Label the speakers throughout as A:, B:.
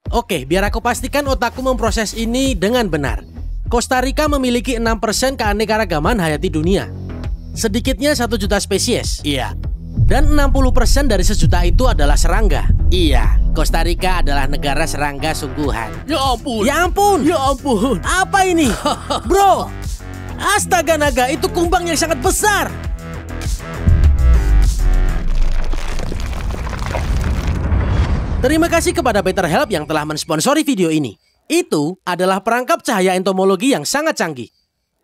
A: Oke, biar aku pastikan otakku memproses ini dengan benar. Costa Rica memiliki 6% keanekaragaman hayati dunia. Sedikitnya 1 juta spesies.
B: Iya.
A: Dan 60% dari sejuta itu adalah serangga.
B: Iya, Costa Rica adalah negara serangga sungguhan.
A: Ya ampun.
B: Ya ampun.
A: Apa ini? Bro, astaga naga, itu kumbang yang sangat besar. Terima kasih kepada BetterHelp yang telah mensponsori video ini. Itu adalah perangkap cahaya entomologi yang sangat canggih.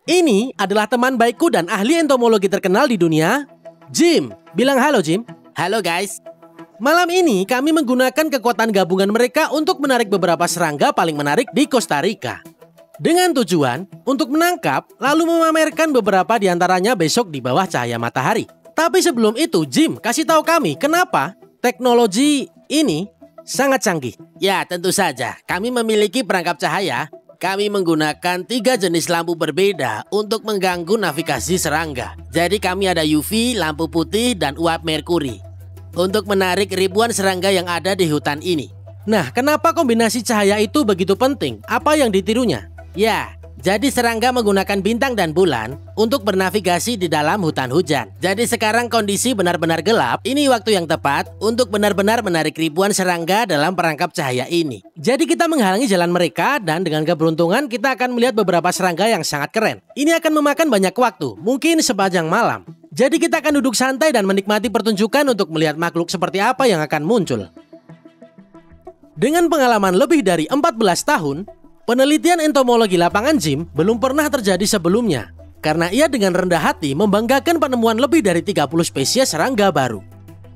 A: Ini adalah teman baikku dan ahli entomologi terkenal di dunia, Jim. Bilang halo, Jim.
B: Halo guys.
A: Malam ini kami menggunakan kekuatan gabungan mereka untuk menarik beberapa serangga paling menarik di Costa Rica. Dengan tujuan untuk menangkap lalu memamerkan beberapa di antaranya besok di bawah cahaya matahari. Tapi sebelum itu, Jim, kasih tahu kami kenapa teknologi ini sangat canggih.
B: Ya, tentu saja. Kami memiliki perangkap cahaya. Kami menggunakan 3 jenis lampu berbeda untuk mengganggu navigasi serangga. Jadi kami ada UV, lampu putih, dan uap merkuri untuk menarik ribuan serangga yang ada di hutan ini.
A: Nah, kenapa kombinasi cahaya itu begitu penting? Apa yang ditirunya?
B: Ya, jadi serangga menggunakan bintang dan bulan untuk bernavigasi di dalam hutan hujan. Jadi sekarang kondisi benar-benar gelap. Ini waktu yang tepat untuk benar-benar menarik ribuan serangga dalam perangkap cahaya ini.
A: Jadi kita menghalangi jalan mereka dan dengan keberuntungan kita akan melihat beberapa serangga yang sangat keren. Ini akan memakan banyak waktu, mungkin sepanjang malam. Jadi kita akan duduk santai dan menikmati pertunjukan untuk melihat makhluk seperti apa yang akan muncul. Dengan pengalaman lebih dari 14 tahun, penelitian entomologi lapangan Jim belum pernah terjadi sebelumnya. Karena ia dengan rendah hati membanggakan penemuan lebih dari 30 spesies serangga baru.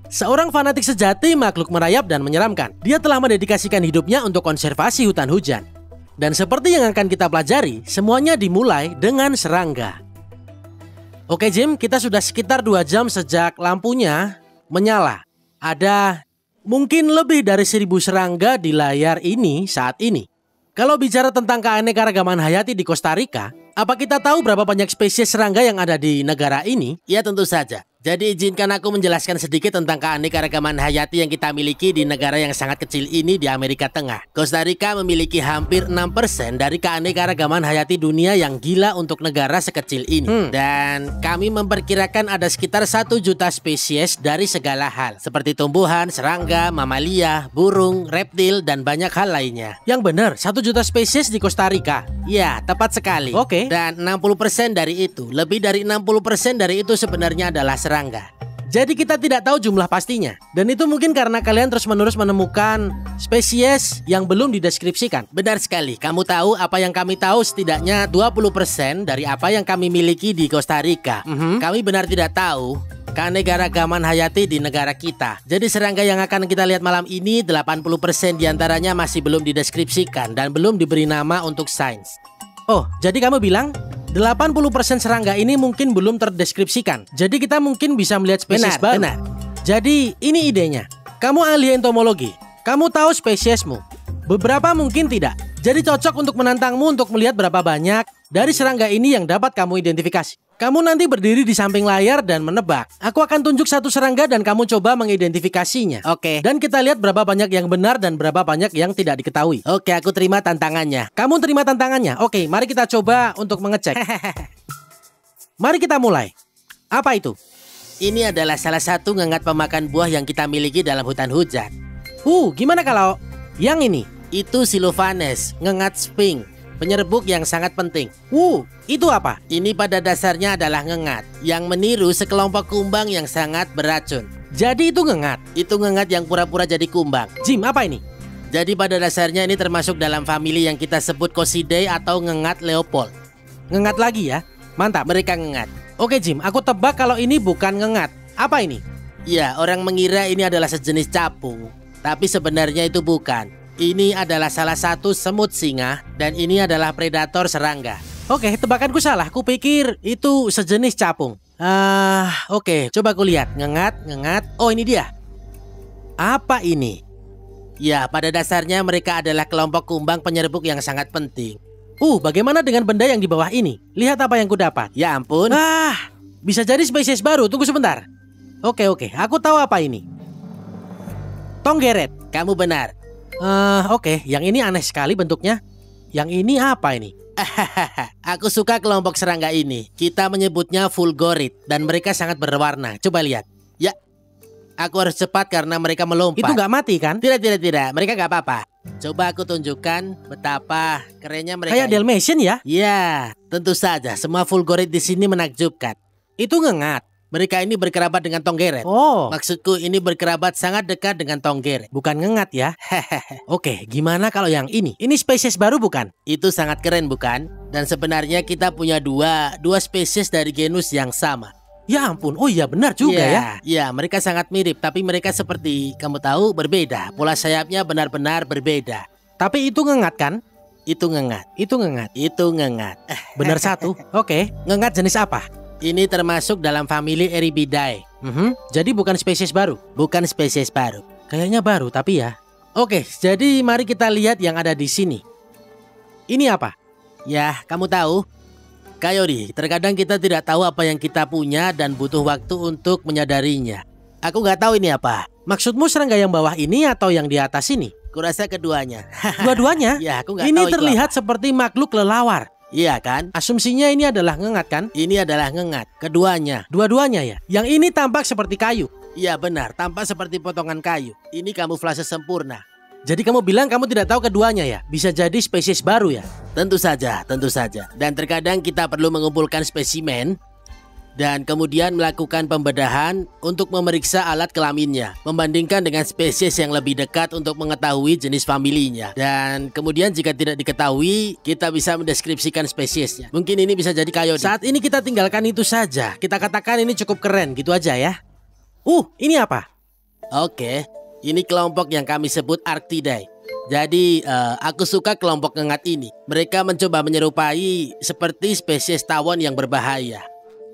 A: Seorang fanatik sejati makhluk merayap dan menyeramkan. Dia telah mendedikasikan hidupnya untuk konservasi hutan hujan. Dan seperti yang akan kita pelajari, semuanya dimulai dengan serangga. Oke Jim, kita sudah sekitar 2 jam sejak lampunya menyala. Ada mungkin lebih dari 1000 serangga di layar ini saat ini. Kalau bicara tentang keanekaragaman hayati di Costa Rica, apa kita tahu berapa banyak spesies serangga yang ada di negara ini?
B: Ya tentu saja. Jadi izinkan aku menjelaskan sedikit tentang keanekaragaman hayati yang kita miliki di negara yang sangat kecil ini di Amerika Tengah. Costa Rica memiliki hampir 6% dari keanekaragaman hayati dunia yang gila untuk negara sekecil ini. Dan kami memperkirakan ada sekitar 1 juta spesies dari segala hal. Seperti tumbuhan, serangga, mamalia, burung, reptil, dan banyak hal lainnya.
A: Yang benar, 1 juta spesies di Costa Rica.
B: Ya, tepat sekali.
A: Oke.
B: Dan 60% dari itu, lebih dari 60% dari itu sebenarnya adalah serangga.
A: Jadi kita tidak tahu jumlah pastinya. Dan itu mungkin karena kalian terus-menerus menemukan spesies yang belum dideskripsikan.
B: Benar sekali. Kamu tahu apa yang kami tahu setidaknya 20% dari apa yang kami miliki di Costa Rica. Kami benar tidak tahu keanekaragaman hayati di negara kita. Jadi serangga yang akan kita lihat malam ini 80% diantaranya masih belum dideskripsikan dan belum diberi nama untuk sains.
A: Oh, jadi kamu bilang 80% serangga ini mungkin belum terdeskripsikan. Jadi kita mungkin bisa melihat spesies baru.
B: Benar.
A: Jadi ini idenya. Kamu ahli entomologi. Kamu tahu spesiesmu. Beberapa mungkin tidak. Jadi cocok untuk menantangmu untuk melihat berapa banyak dari serangga ini yang dapat kamu identifikasi. Kamu nanti berdiri di samping layar dan menebak. Aku akan tunjuk satu serangga dan kamu coba mengidentifikasinya.
B: Oke.
A: Dan kita lihat berapa banyak yang benar dan berapa banyak yang tidak diketahui.
B: Oke, aku terima tantangannya.
A: Kamu terima tantangannya? Oke, mari kita coba untuk mengecek. Mari kita mulai. Apa itu?
B: Ini adalah salah satu ngengat pemakan buah yang kita miliki dalam hutan hujan.
A: Gimana kalau yang ini?
B: Itu Silophanes, ngengat sphinx, penyerbuk yang sangat penting.
A: Itu apa?
B: Ini pada dasarnya adalah ngengat yang meniru sekelompok kumbang yang sangat beracun.
A: Jadi itu ngengat?
B: Itu ngengat yang pura-pura jadi kumbang.
A: Jim, apa ini?
B: Jadi pada dasarnya ini termasuk dalam famili yang kita sebut Cosidae atau ngengat Leopold.
A: Ngengat lagi ya? Mantap.
B: Mereka ngengat.
A: Oke Jim, aku tebak kalau ini bukan ngengat. Apa ini?
B: Ya, orang mengira ini adalah sejenis capung. Tapi sebenarnya itu bukan. Ini adalah salah satu semut singa dan ini adalah predator serangga.
A: Oke, tebakanku salah. Kupikir itu sejenis capung. Oke, coba aku lihat. Ngengat. Oh, ini dia. Apa ini?
B: Ya, pada dasarnya mereka adalah kelompok kumbang penyerbuk yang sangat penting.
A: Bagaimana dengan benda yang di bawah ini? Lihat apa yang kudapat.
B: Ya ampun.
A: Bisa jadi spesies baru. Tunggu sebentar. Oke. Aku tahu apa ini. Tonggeret.
B: Kamu benar.
A: Oke, yang ini aneh sekali bentuknya. Yang ini apa ini?
B: Aku suka kelompok serangga ini. Kita menyebutnya Fulgorid dan mereka sangat berwarna. Coba lihat. Ya, aku harus cepat karena mereka melompat.
A: Itu nggak mati kan?
B: Tidak. Mereka nggak apa-apa. Coba aku tunjukkan betapa kerennya mereka.
A: Kayak Dalmatian ya?
B: Ya, tentu saja. Semua Fulgorid di sini menakjubkan.
A: Itu ngengat.
B: Mereka ini berkerabat dengan Tonggeret.
A: Oh,
B: Maksudku ini berkerabat sangat dekat dengan Tonggeret.
A: bukan ngengat ya? Oke, gimana kalau yang ini? Ini spesies baru bukan?
B: Itu sangat keren bukan? Dan sebenarnya kita punya dua spesies dari genus yang sama.
A: Ya ampun, oh iya benar juga ya.
B: Ya, mereka sangat mirip, tapi mereka seperti kamu tahu berbeda. Pola sayapnya benar-benar berbeda.
A: Tapi itu ngengat kan?
B: Itu ngengat.
A: Itu ngengat.
B: Itu ngengat.
A: Benar satu. Oke, ngengat jenis apa?
B: Ini termasuk dalam famili Eribidae.
A: Jadi bukan spesies baru?
B: Bukan spesies baru.
A: Kayaknya baru tapi ya. Oke, jadi mari kita lihat yang ada di sini. Ini apa?
B: Ya, kamu tahu, Coyote, terkadang kita tidak tahu apa yang kita punya dan butuh waktu untuk menyadarinya. Aku nggak tahu ini apa.
A: Maksudmu serangga yang bawah ini atau yang di atas ini?
B: Kurasa keduanya.
A: Dua-duanya?
B: Ya, aku nggak
A: Ini
B: tahu itu
A: terlihat
B: apa.
A: seperti makhluk lelawar.
B: Iya kan?
A: Asumsinya ini adalah ngengat kan?
B: Ini adalah ngengat. Keduanya.
A: Dua-duanya ya? Yang ini tampak seperti kayu.
B: Iya benar, tampak seperti potongan kayu. Ini kamuflase sempurna.
A: Jadi kamu bilang kamu tidak tahu keduanya ya? Bisa jadi spesies baru ya?
B: Tentu saja, tentu saja. Dan terkadang kita perlu mengumpulkan spesimen dan kemudian melakukan pembedahan untuk memeriksa alat kelaminnya, membandingkan dengan spesies yang lebih dekat untuk mengetahui jenis familinya. Dan kemudian jika tidak diketahui, kita bisa mendeskripsikan spesiesnya. Mungkin ini bisa jadi Coyote.
A: Saat ini kita tinggalkan itu saja. Kita katakan ini cukup keren, gitu aja ya. Ini apa?
B: Oke, ini kelompok yang kami sebut Arctidae. Jadi, aku suka kelompok ngengat ini. Mereka mencoba menyerupai seperti spesies tawon yang berbahaya.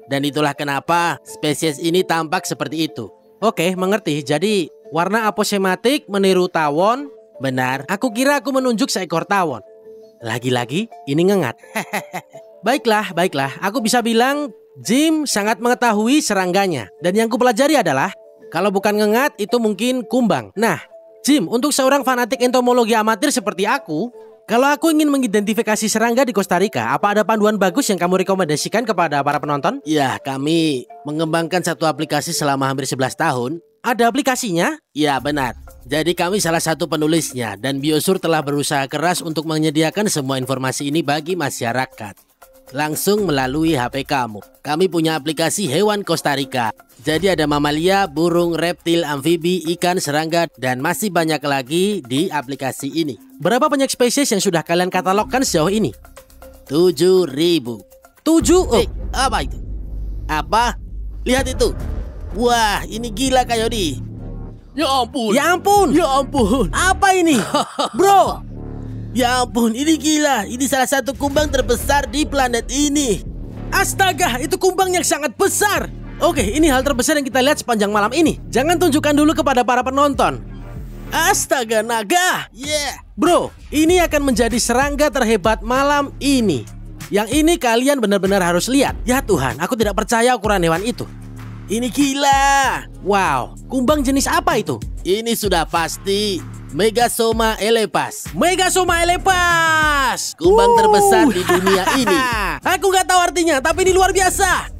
B: Dan itulah kenapa spesies ini tampak seperti itu.
A: Oke, mengerti. Jadi warna aposematik meniru tawon.
B: Benar.
A: Aku kira aku menunjuk seekor tawon. Lagi-lagi ini ngengat. Baiklah. Aku bisa bilang Jim sangat mengetahui serangganya. Dan yang kupelajari adalah kalau bukan ngengat itu mungkin kumbang. Nah, Jim, untuk seorang fanatik entomologi amatir seperti aku, kalau aku ingin mengidentifikasi serangga di Costa Rica, apa ada panduan bagus yang kamu rekomendasikan kepada para penonton?
B: Ya, kami mengembangkan satu aplikasi selama hampir 11 tahun.
A: Ada aplikasinya?
B: Ya, benar. Jadi kami salah satu penulisnya dan Biosur telah berusaha keras untuk menyediakan semua informasi ini bagi masyarakat. Langsung melalui HP kamu. Kami punya aplikasi hewan Costa Rica. Jadi ada mamalia, burung, reptil, amfibi, ikan, serangga, dan masih banyak lagi di aplikasi ini.
A: Berapa banyak spesies yang sudah kalian katalogkan sejauh ini?
B: 7.000.
A: 7?
B: Apa itu? Apa? Lihat itu. Wah, ini gila Coyote. Ya ampun.
A: Ya ampun.
B: Ya ampun.
A: Apa ini? Bro.
B: Ya ampun, ini gila. Ini salah satu kumbang terbesar di planet ini.
A: Astaga, itu kumbang yang sangat besar. Oke, ini hal terbesar yang kita lihat sepanjang malam ini. Jangan tunjukkan dulu kepada para penonton. Astaga naga.
B: Yeah.
A: Bro, ini akan menjadi serangga terhebat malam ini. Yang ini kalian benar-benar harus lihat. Ya Tuhan, aku tidak percaya ukuran hewan itu.
B: Ini gila.
A: Wow, kumbang jenis apa itu?
B: Ini sudah pasti Megasoma elepas.
A: Megasoma elepas.
B: Kumbang terbesar di dunia ini.
A: Aku nggak tahu artinya, tapi ini luar biasa.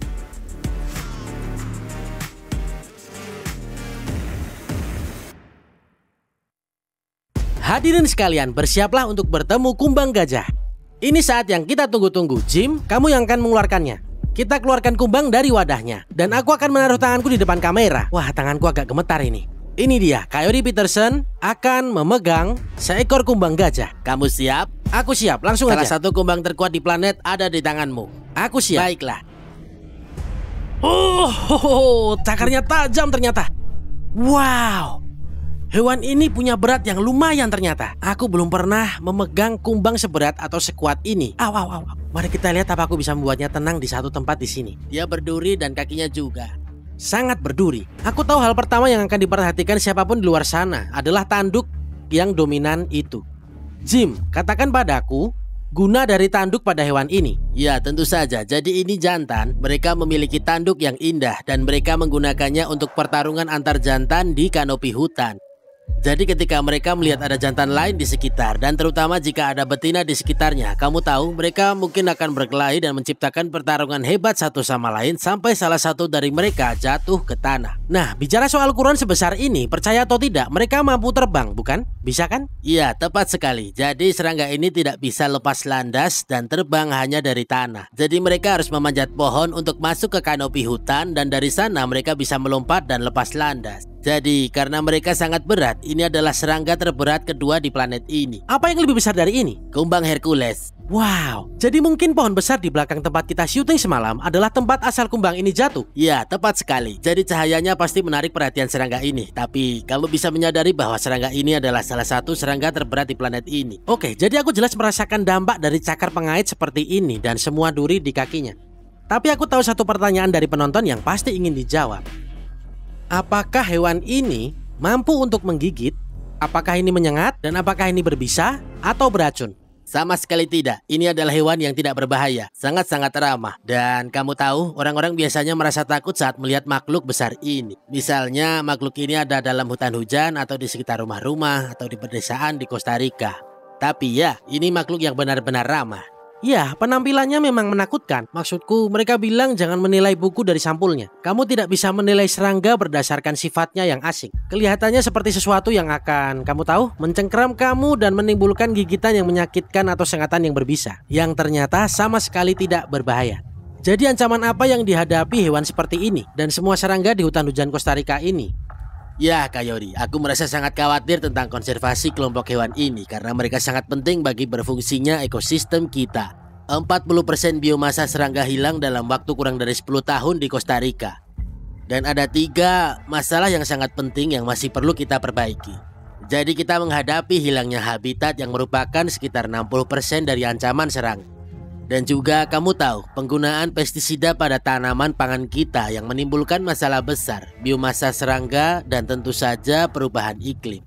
A: Hadirin sekalian, bersiaplah untuk bertemu kumbang gajah. Ini saat yang kita tunggu-tunggu. Jim, kamu yang akan mengeluarkannya. Kita keluarkan kumbang dari wadahnya. Dan aku akan menaruh tanganku di depan kamera. Wah, tanganku agak gemetar ini. Ini dia, Coyote Peterson akan memegang seekor kumbang gajah.
B: Kamu siap?
A: Aku siap, langsung
B: Salah
A: aja.
B: satu kumbang terkuat di planet ada di tanganmu.
A: Aku siap.
B: Baiklah.
A: Cakarnya tajam ternyata. Wow. Hewan ini punya berat yang lumayan ternyata. Aku belum pernah memegang kumbang seberat atau sekuat ini. Aw. Mari kita lihat apa aku bisa membuatnya tenang di satu tempat di sini.
B: Dia berduri dan kakinya juga.
A: Sangat berduri. Aku tahu hal pertama yang akan diperhatikan siapapun di luar sana adalah tanduk yang dominan itu. Jim, katakan padaku guna dari tanduk pada hewan ini.
B: Ya, tentu saja. Jadi ini jantan. Mereka memiliki tanduk yang indah dan mereka menggunakannya untuk pertarungan antar jantan di kanopi hutan. Jadi ketika mereka melihat ada jantan lain di sekitar, dan terutama jika ada betina di sekitarnya, kamu tahu mereka mungkin akan berkelahi dan menciptakan pertarungan hebat satu sama lain sampai salah satu dari mereka jatuh ke tanah. Nah, bicara soal ukuran sebesar ini, percaya atau tidak, mereka mampu terbang, bukan? Bisa kan? Iya, tepat sekali. Jadi serangga ini tidak bisa lepas landas dan terbang hanya dari tanah. Jadi mereka harus memanjat pohon untuk masuk ke kanopi hutan, dan dari sana mereka bisa melompat dan lepas landas. Jadi, karena mereka sangat berat, ini adalah serangga terberat kedua di planet ini.
A: Apa yang lebih besar dari ini?
B: Kumbang Hercules.
A: Wow, jadi mungkin pohon besar di belakang tempat kita syuting semalam adalah tempat asal kumbang ini jatuh?
B: Ya, tepat sekali. Jadi cahayanya pasti menarik perhatian serangga ini. Tapi, kamu bisa menyadari bahwa serangga ini adalah salah satu serangga terberat di planet ini.
A: Oke, jadi aku jelas merasakan dampak dari cakar pengait seperti ini dan semua duri di kakinya. Tapi aku tahu satu pertanyaan dari penonton yang pasti ingin dijawab. Apakah hewan ini mampu untuk menggigit? Apakah ini menyengat? Dan apakah ini berbisa atau beracun?
B: Sama sekali tidak. Ini adalah hewan yang tidak berbahaya. Sangat-sangat ramah. Dan kamu tahu, orang-orang biasanya merasa takut saat melihat makhluk besar ini. Misalnya, makhluk ini ada dalam hutan hujan atau di sekitar rumah-rumah atau di pedesaan di Costa Rica. Tapi ya, ini makhluk yang benar-benar ramah.
A: Ya, penampilannya memang menakutkan. Maksudku, mereka bilang jangan menilai buku dari sampulnya. Kamu tidak bisa menilai serangga berdasarkan sifatnya yang asing. Kelihatannya seperti sesuatu yang akan, kamu tahu, mencengkeram kamu dan menimbulkan gigitan yang menyakitkan atau sengatan yang berbisa, yang ternyata sama sekali tidak berbahaya. Jadi ancaman apa yang dihadapi hewan seperti ini dan semua serangga di hutan hujan Costa Rica ini?
B: Ya, Kayori, aku merasa sangat khawatir tentang konservasi kelompok hewan ini karena mereka sangat penting bagi berfungsinya ekosistem kita. 40% biomasa serangga hilang dalam waktu kurang dari 10 tahun di Costa Rica. Dan ada 3 masalah yang sangat penting yang masih perlu kita perbaiki. Jadi kita menghadapi hilangnya habitat yang merupakan sekitar 60% dari ancaman serangga. Dan juga kamu tahu, penggunaan pestisida pada tanaman pangan kita yang menimbulkan masalah besar, biomasa serangga, dan tentu saja perubahan iklim.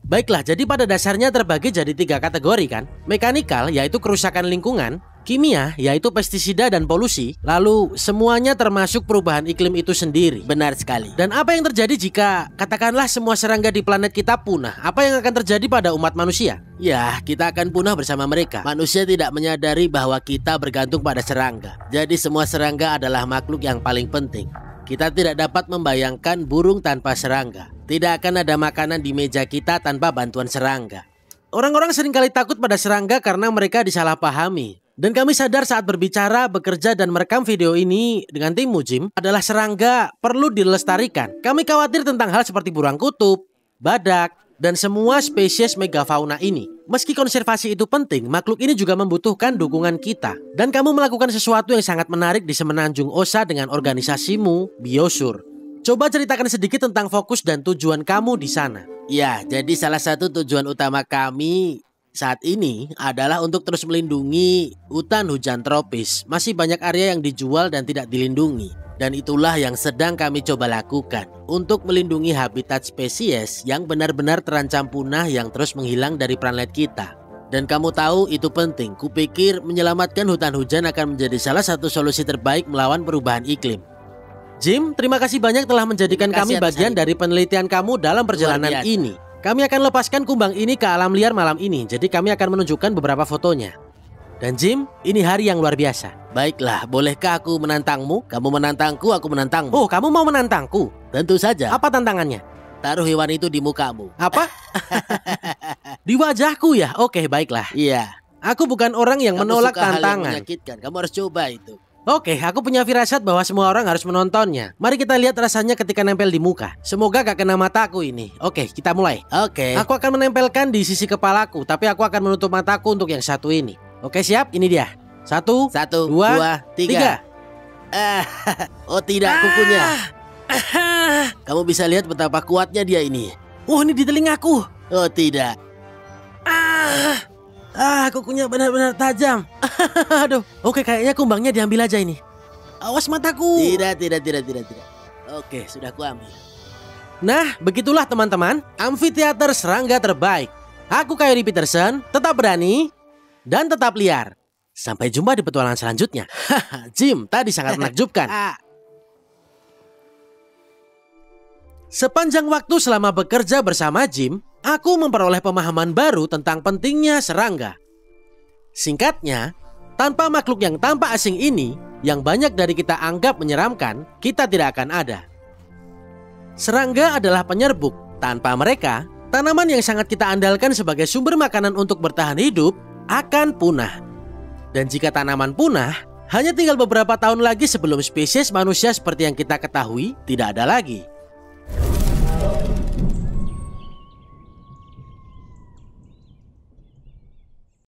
A: Baiklah, jadi pada dasarnya terbagi jadi 3 kategori kan? Mekanikal, yaitu kerusakan lingkungan. Kimia, yaitu pestisida dan polusi. Lalu semuanya termasuk perubahan iklim itu sendiri.
B: Benar sekali.
A: Dan apa yang terjadi jika katakanlah semua serangga di planet kita punah? Apa yang akan terjadi pada umat manusia?
B: Ya, kita akan punah bersama mereka. Manusia tidak menyadari bahwa kita bergantung pada serangga. Jadi semua serangga adalah makhluk yang paling penting. Kita tidak dapat membayangkan burung tanpa serangga. Tidak akan ada makanan di meja kita tanpa bantuan serangga.
A: Orang-orang seringkali takut pada serangga karena mereka disalahpahami. Dan kami sadar saat berbicara, bekerja, dan merekam video ini dengan tim Mujim adalah serangga perlu dilestarikan. Kami khawatir tentang hal seperti burung kutub, badak, dan semua spesies megafauna ini. Meski konservasi itu penting, makhluk ini juga membutuhkan dukungan kita. Dan kamu melakukan sesuatu yang sangat menarik di Semenanjung Osa dengan organisasimu, Biosur. Coba ceritakan sedikit tentang fokus dan tujuan kamu di sana.
B: Ya, jadi salah satu tujuan utama kami saat ini adalah untuk terus melindungi hutan hujan tropis. Masih banyak area yang dijual dan tidak dilindungi. Dan itulah yang sedang kami coba lakukan untuk melindungi habitat spesies yang benar-benar terancam punah yang terus menghilang dari planet kita. Dan kamu tahu itu penting. Kupikir menyelamatkan hutan hujan akan menjadi salah satu solusi terbaik melawan perubahan iklim.
A: Jim, terima kasih banyak telah menjadikan kami bagian dari penelitian kamu dalam perjalanan ini. Kami akan lepaskan kumbang ini ke alam liar malam ini, jadi kami akan menunjukkan beberapa fotonya. Dan Jim, ini hari yang luar biasa.
B: Baiklah, bolehkah aku menantangmu? Kamu menantangku, aku menantangmu.
A: Oh, kamu mau menantangku?
B: Tentu saja.
A: Apa tantangannya?
B: Taruh hewan itu di mukamu.
A: Apa? Di wajahku ya? Oke, baiklah.
B: Iya.
A: Aku bukan orang yang menolak tantangan.
B: Hal yang menyakitkan. Kamu harus coba itu.
A: Oke, aku punya firasat bahwa semua orang harus menontonnya. Mari kita lihat rasanya ketika nempel di muka. Semoga gak kena mataku ini. Oke, kita mulai.
B: Oke.
A: Aku akan menempelkan di sisi kepalaku, tapi aku akan menutup mataku untuk yang satu ini. Oke, siap? Ini dia. Satu, dua, tiga.
B: Oh tidak, kukunya. Kamu bisa lihat betapa kuatnya dia ini.
A: Oh, ini di telingaku.
B: Oh tidak.
A: Kukunya benar-benar tajam. Aduh, oke, kayaknya kumbangnya diambil aja ini. Awas mataku.
B: Tidak. Oke, sudah kuambil.
A: Nah, begitulah teman-teman, amfiteater serangga terbaik. Aku Kayori Peterson, tetap berani dan tetap liar. Sampai jumpa di petualangan selanjutnya. Jim, tadi sangat menakjubkan. Sepanjang waktu selama bekerja bersama Jim, aku memperoleh pemahaman baru tentang pentingnya serangga. Singkatnya, tanpa makhluk yang tampak asing ini, yang banyak dari kita anggap menyeramkan, kita tidak akan ada. Serangga adalah penyerbuk. Tanpa mereka, tanaman yang sangat kita andalkan sebagai sumber makanan untuk bertahan hidup akan punah. Dan jika tanaman punah, hanya tinggal beberapa tahun lagi sebelum spesies manusia seperti yang kita ketahui tidak ada lagi.